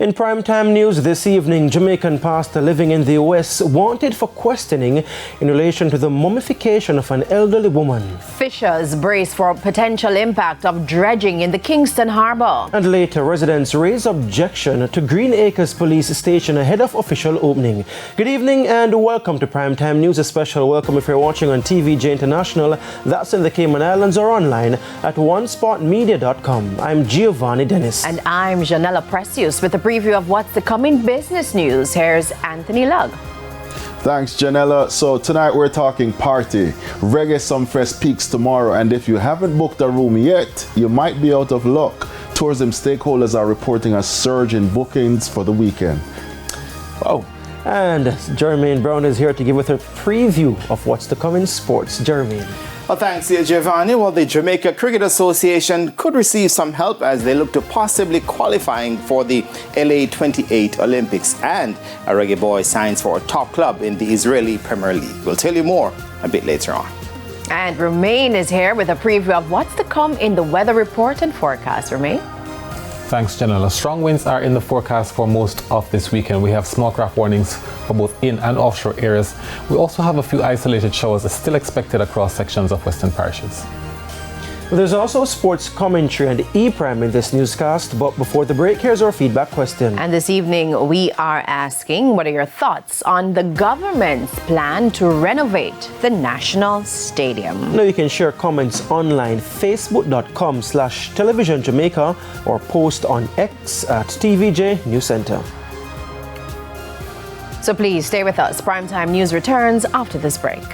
In primetime news this evening, Jamaican pastor living in the US wanted for questioning in relation to the mummification of an elderly woman. Fishers brace for potential impact of dredging in the Kingston Harbour. And later, residents raise objection to Green Acres Police Station ahead of official opening. Good evening and welcome to primetime news. A special welcome if you're watching on TVJ International, that's in the Cayman Islands, or online at onespotmedia.com. I'm Giovanni Dennis. And I'm Janella Precious with a preview of what's to come in business news. Here's Anthony Lugg. Thanks, Janella. So tonight we're talking party. Reggae Sumfest peaks tomorrow, and if you haven't booked a room yet, you might be out of luck. Tourism stakeholders are reporting a surge in bookings for the weekend. Oh, and Jermaine Brown is here to give us a preview of what's to come in sports. Jermaine. Well, thanks, Giovanni. Well, the Jamaica Cricket Association could receive some help as they look to possibly qualifying for the LA 28 Olympics, and a reggae boy signs for a top club in the Israeli Premier League. We'll tell you more a bit later on. And Romain is here with a preview of what's to come in the weather report and forecast. Romain? Thanks, Janella. Strong winds are in the forecast for most of this weekend. We have small craft warnings for both in and offshore areas. We also have a few isolated showers still expected across sections of western parishes. There's also sports commentary and E-Prime in this newscast, but before the break, here's our feedback question. And this evening, we are asking, what are your thoughts on the government's plan to renovate the National Stadium? Now you can share comments online, facebook.com/televisionjamaica, or post on X at TVJ News Center. So please stay with us. Primetime News returns after this break.